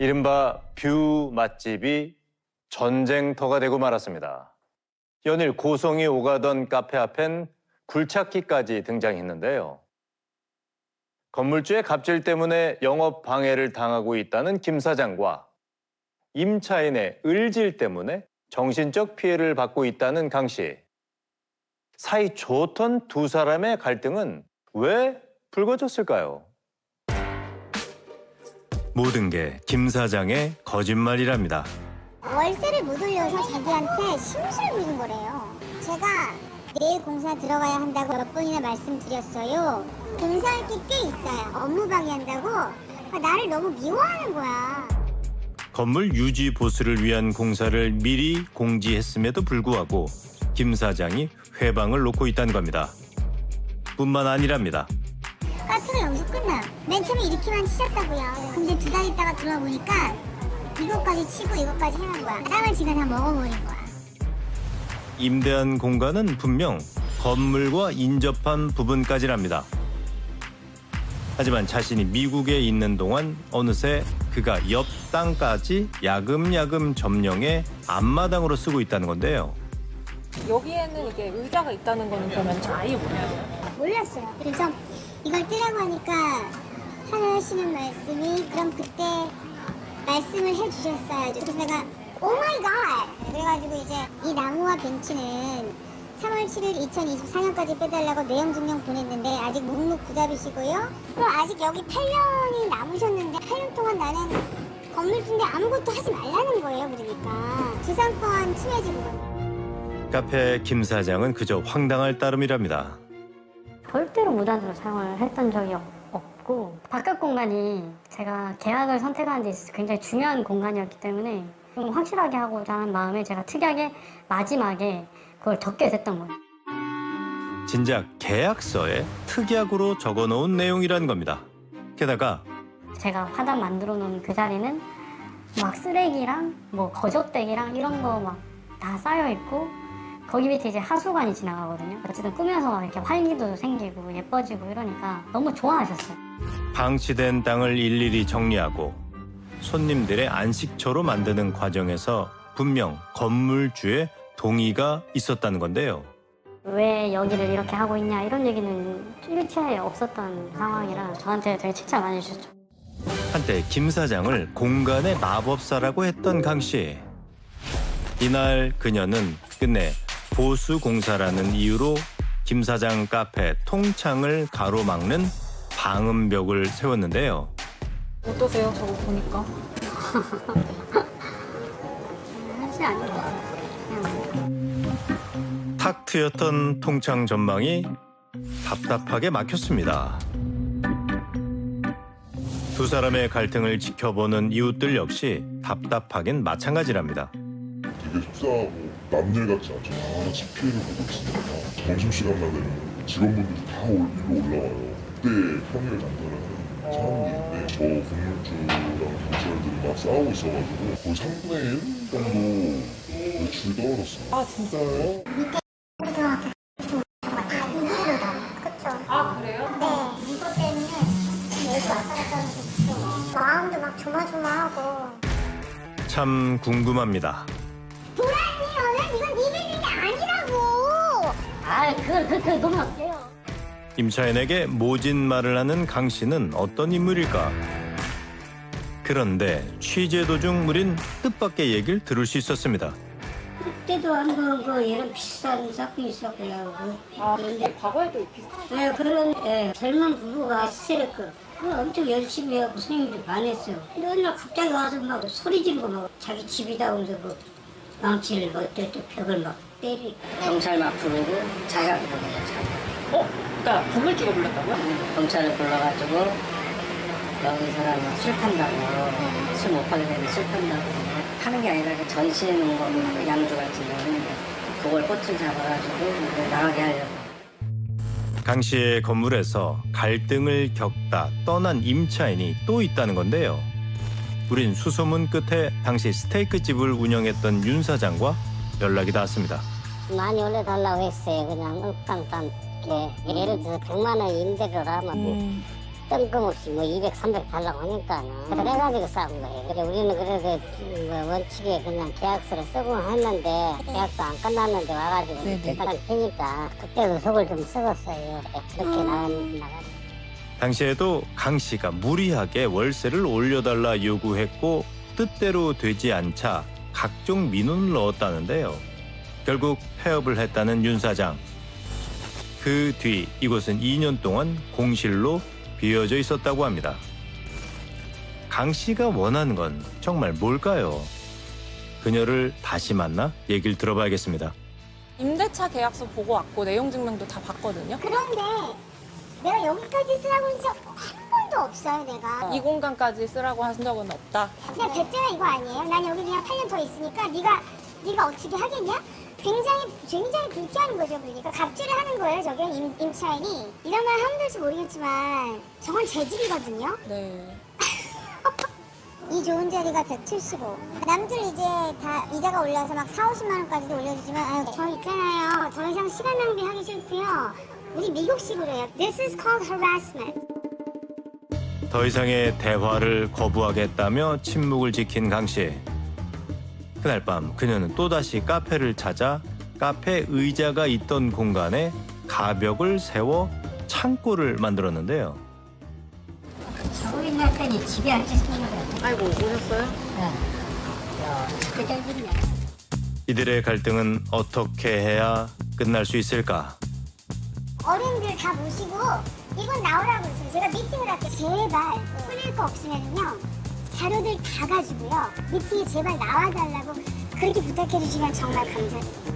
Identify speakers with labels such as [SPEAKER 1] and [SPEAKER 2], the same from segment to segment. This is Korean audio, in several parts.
[SPEAKER 1] 이른바 뷰 맛집이 전쟁터가 되고 말았습니다. 연일 고성이 오가던 카페 앞엔 굴착기까지 등장했는데요. 건물주의 갑질 때문에 영업 방해를 당하고 있다는 김 사장과 임차인의 을질 때문에 정신적 피해를 받고 있다는 강 씨. 사이 좋던 두 사람의 갈등은 왜 불거졌을까요? 모든 게 김 사장의 거짓말이랍니다.
[SPEAKER 2] 월세를 못 올려서 자기한테 심술 부린 거래요. 제가 내일 공사 들어가야 한다고 몇 번이나 말씀드렸어요. 공사할 게 꽤 있어요. 업무 방해한다고. 나를 너무 미워하는 거야.
[SPEAKER 1] 건물 유지 보수를 위한 공사를 미리 공지했음에도 불구하고 김 사장이 회방을 놓고 있다는 겁니다. 뿐만 아니랍니다.
[SPEAKER 2] 카페가 여기서 끝나. 맨 처음에 이렇게만 치셨다고요. 근데 두 달 있다가 들어와 보니까 이것까지 치고 이것까지 해놓은 거야. 땀을 지가 다 먹어버린 거야.
[SPEAKER 1] 임대한 공간은 분명 건물과 인접한 부분까지랍니다. 하지만 자신이 미국에 있는 동안 어느새 그가 옆 땅까지 야금야금 점령해 앞마당으로 쓰고 있다는 건데요.
[SPEAKER 3] 여기에는 이게 의자가 있다는 거는 그러면 아예 몰라요?
[SPEAKER 2] 몰랐어요. 그래서 이걸 뜨라고 하니까 하시는 말씀이 그럼 그때 말씀을 해주셨어야죠. 그래서 내가 오 마이 갓! 그래가지고 이제 이 나무와 벤치는 3월 7일 2024년까지 빼달라고 내용 증명 보냈는데 아직 묵묵부답이시고요. 그럼 아직 여기 8년이 남으셨는데 8년 동안 나는 건물주인데 아무것도 하지 말라는 거예요. 그러니까 지상권 침해지고.
[SPEAKER 1] 카페 김 사장은 그저 황당할 따름이랍니다.
[SPEAKER 4] 절대로 무단으로 사용을 했던 적이 없고 바깥 공간이 제가 계약을 선택하는 데 있어서 굉장히 중요한 공간이었기 때문에 좀 확실하게 하고자 하는 마음에 제가 특이하게 마지막에 그걸 적게 됐던 거예요.
[SPEAKER 1] 진작 계약서에 특약으로 적어놓은 내용이라는 겁니다. 게다가
[SPEAKER 4] 제가 화단 만들어 놓은 그 자리는 막 쓰레기랑 뭐 거적대기랑 이런 거 막 다 쌓여 있고 거기 밑에 이제 하수관이 지나가거든요. 어쨌든 꾸며서 이렇게 활기도 생기고 예뻐지고 이러니까 너무 좋아하셨어요.
[SPEAKER 1] 방치된 땅을 일일이 정리하고 손님들의 안식처로 만드는 과정에서 분명 건물주의 동의가 있었다는 건데요.
[SPEAKER 4] 왜 여기를 이렇게 하고 있냐 이런 얘기는 일체 없었던 상황이라 저한테 되게 칭찬 많이 해주셨죠.
[SPEAKER 1] 한때 김 사장을 공간의 마법사라고 했던 강 씨. 이날 그녀는 끝내 보수 공사라는 이유로 김 사장 카페 통창을 가로막는 방음벽을 세웠는데요.
[SPEAKER 3] 어떠세요? 저거 보니까?
[SPEAKER 4] 사실 아니에요.
[SPEAKER 1] 탁 트였던 통창 전망이 답답하게 막혔습니다. 두 사람의 갈등을 지켜보는 이웃들 역시 답답하긴 마찬가지랍니다.
[SPEAKER 5] 되게 속상하고 남일 같지 않죠. 같이 피해를 보고 있으니까 점심시간만 되면 직원분들이 다 일로 올라와요. 그때 평일 장사를 하는 사람들인데 저 건물주랑 경찰들이 막 싸우고 있어가지고 거의 3분의 1 정도 매출이 떨어졌어요.
[SPEAKER 3] 아 진짜요? 아 그래요?
[SPEAKER 2] 네, 이거 때문에 여기 왔다 갔다 하는 게 마음도 막 조마조마하고.
[SPEAKER 1] 참 궁금합니다.
[SPEAKER 2] 도라니어는 이건 네 빌딩이 아니라고.
[SPEAKER 4] 아, 그걸 그렇게 놓으면 어떡해요.
[SPEAKER 1] 임차인에게 모진 말을 하는 강 씨는 어떤 인물일까? 그런데 취재 도중 우린 뜻밖의 얘기를 들을 수 있었습니다.
[SPEAKER 6] 그때도 한번 이런 비슷한 사건이 있었고요.
[SPEAKER 3] 아
[SPEAKER 6] 그런데
[SPEAKER 3] 과거에도 비슷한
[SPEAKER 6] 네, 그런 젊은 부부가 스트레스 엄청 열심히 하고 손님들이 반했어요. 근데 어느 날 갑자기 와서 막 소리 지르고 막 자기 집이다 하면서 뭐 망치를 뭐 벽을 막 때리고
[SPEAKER 7] 경찰 막 부르고 자기가 부른 거예요. 자기가.
[SPEAKER 3] 그러니까 건물주가 불렀다고요?
[SPEAKER 7] 경찰을 불러가지고 여기 사람 술 판다고 술 못 파게 되면 술 판다고 하는 게 아니라 그 전시해 놓은 거 양주 같은 경우는 그걸 꽃을 잡아가지고 나가게 하려고.
[SPEAKER 1] 강 씨의 건물에서 갈등을 겪다 떠난 임차인이 또 있다는 건데요. 우린 수소문 끝에 당시 스테이크 집을 운영했던 윤 사장과 연락이 닿았습니다.
[SPEAKER 8] 많이 올려달라고 했어요. 그냥 윽당땅게 예를 들어서 100만 원 임대료를 하면
[SPEAKER 6] 뜬금없이 뭐 200, 300 달라고 하니까는 그래가지고 싸운 거예요. 그래 우리는 그래도 원칙에 그냥 계약서를 쓰고 했는데 계약도 안 끝났는데 와가지고 일단 피니까 그때도 속을 좀 썩었어요. 그렇게 나가지고.
[SPEAKER 1] 당시에도 강 씨가 무리하게 월세를 올려달라 요구했고 뜻대로 되지 않자 각종 민원을 넣었다는데요. 결국 폐업을 했다는 윤 사장. 그 뒤 이곳은 2년 동안 공실로 비어져 있었다고 합니다. 강 씨가 원하는 건 정말 뭘까요? 그녀를 다시 만나 얘기를 들어봐야겠습니다.
[SPEAKER 3] 임대차 계약서 보고 왔고 내용 증명도 다 봤거든요.
[SPEAKER 2] 그런데 내가 여기까지 쓰라고 한 적 한 번도 없어요, 내가.
[SPEAKER 3] 이 공간까지 쓰라고 한 적은 없다.
[SPEAKER 2] 그냥 배째라 이거 아니에요? 난 여기 그냥 8년 더 있으니까 네가 어떻게 하겠냐? 굉장히 불쾌한 거죠. 그러니까 갑질을 하는 거예요, 저게 임차인이. 이런 말 하면 될지 모르겠지만 저건 제 집이거든요.
[SPEAKER 3] 네.
[SPEAKER 2] 이 좋은 자리가 175. 남들 이제 다 이자가 올라서 막 4, 50만 원까지도 올려주지만 아유, 저 있잖아요. 더 이상 시간 낭비하기 싫고요. 우리 미국식으로 해요. This is called harassment.
[SPEAKER 1] 더 이상의 대화를 거부하겠다며 침묵을 지킨 강 씨. 그날 밤 그녀는 또다시 카페를 찾아 카페 의자가 있던 공간에 가벽을 세워 창고를 만들었는데요.
[SPEAKER 6] 자고 있는 때니 집에 앉아있는 거예요.
[SPEAKER 3] 아이고, 오셨어요?
[SPEAKER 6] 그때 집이냐.
[SPEAKER 2] 이들의
[SPEAKER 1] 갈등은 어떻게 해야 끝날 수 있을까?
[SPEAKER 2] 어른들 다 모시고 이건 나오라고 했어요. 제가 미팅을 할게요. 제발 풀릴 거 없으면요. 자료들 다 가지고요. 미팅에 제발 나와달라고 그렇게 부탁해 주시면 정말 감사드립니다.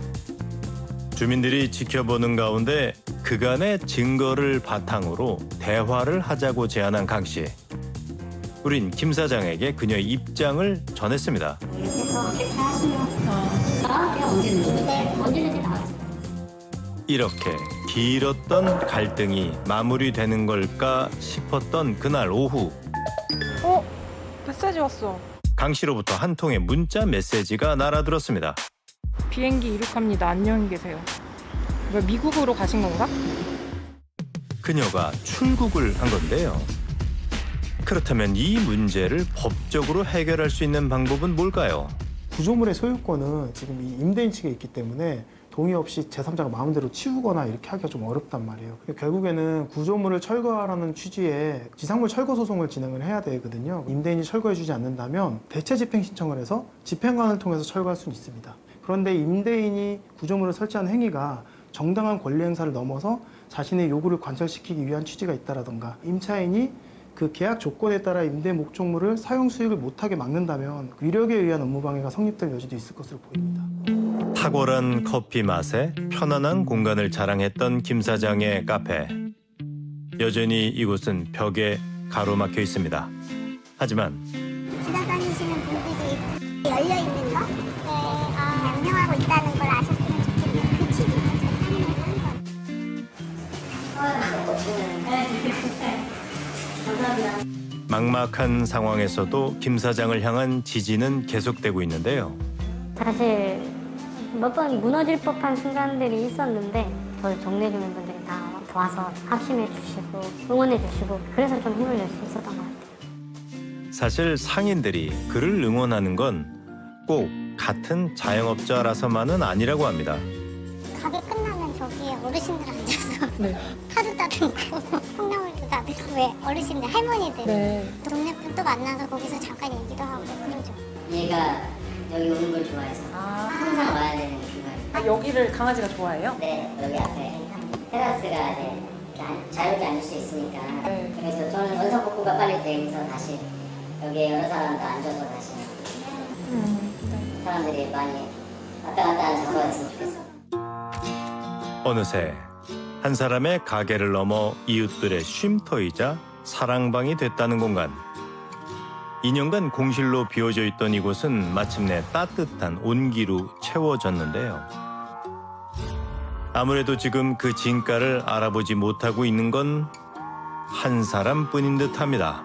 [SPEAKER 1] 주민들이 지켜보는 가운데 그간의 증거를 바탕으로 대화를 하자고 제안한 강 씨. 우린 김 사장에게 그녀의 입장을 전했습니다.
[SPEAKER 6] 언제든지 나가세요.
[SPEAKER 1] 이렇게 길었던 갈등이 마무리되는 걸까 싶었던 그날 오후
[SPEAKER 3] 메시지 왔어.
[SPEAKER 1] 강 씨로부터 한 통의 문자 메시지가 날아들었습니다.
[SPEAKER 3] 비행기 이륙합니다. 안녕히 계세요. 왜 미국으로 가신 건가?
[SPEAKER 1] 그녀가 출국을 한 건데요. 그렇다면 이 문제를 법적으로 해결할 수 있는 방법은 뭘까요?
[SPEAKER 8] 구조물의 소유권은 지금 이 임대인 측에 있기 때문에 동의 없이 제3자가 마음대로 치우거나 이렇게 하기가 좀 어렵단 말이에요. 결국에는 구조물을 철거하라는 취지의 지상물 철거 소송을 진행을 해야 되거든요. 임대인이 철거해주지 않는다면 대체 집행 신청을 해서 집행관을 통해서 철거할 수는 있습니다. 그런데 임대인이 구조물을 설치한 행위가 정당한 권리 행사를 넘어서 자신의 요구를 관철시키기 위한 취지가 있다라던가 임차인이 그 계약 조건에 따라 임대 목적물을 사용 수익을 못하게 막는다면 위력에 의한 업무방해가 성립될 여지도 있을 것으로 보입니다.
[SPEAKER 1] 탁월한 커피 맛에 편안한 공간을 자랑했던 김 사장의 카페. 여전히 이곳은 벽에 가로막혀 있습니다. 하지만
[SPEAKER 2] 지나다니시는 분들이 열려있는 거? 네, 명령하고 있다는 걸 아셨으면 좋겠네요. 그 취지가 제가 하는 거예요.
[SPEAKER 1] 막막한 상황에서도 김 사장을 향한 지지는 계속되고 있는데요.
[SPEAKER 4] 사실 몇 번 무너질 법한 순간들이 있었는데 저희 동네 주민분들이 다 와서 합심해 주시고 응원해 주시고 그래서 좀 힘을 낼 수 있었던 것 같아요.
[SPEAKER 1] 사실 상인들이 그를 응원하는 건 꼭 같은 자영업자라서만은 아니라고 합니다.
[SPEAKER 2] 가게 끝나면 저기에 어르신들 앉아서
[SPEAKER 3] 네.
[SPEAKER 2] 파도 따듬고 콩나물도 따듬고 왜 어르신들 할머니들
[SPEAKER 3] 네.
[SPEAKER 2] 동네 분도 만나서 거기서 잠깐 얘기도 하고 그러죠.
[SPEAKER 7] 얘가 여기 오는 걸 좋아해서 항상 와야 되는 중간에.
[SPEAKER 3] 여기를 강아지가 좋아해요?
[SPEAKER 7] 네, 여기 앞에 테라스가 자유롭게 앉을 수 있으니까.
[SPEAKER 3] 네.
[SPEAKER 7] 그래서 저는 원석복구가 빨리 되면서 다시 여기에 여러 사람도 앉아서 다시 사람들이 많이 왔다 갔다 하는 장소가 됐으면 좋겠어요.
[SPEAKER 1] 어느새 한 사람의 가게를 넘어 이웃들의 쉼터이자 사랑방이 됐다는 공간. 2년간 공실로 비워져 있던 이곳은 마침내 따뜻한 온기로 채워졌는데요. 아무래도 지금 그 진가를 알아보지 못하고 있는 건 한 사람뿐인 듯합니다.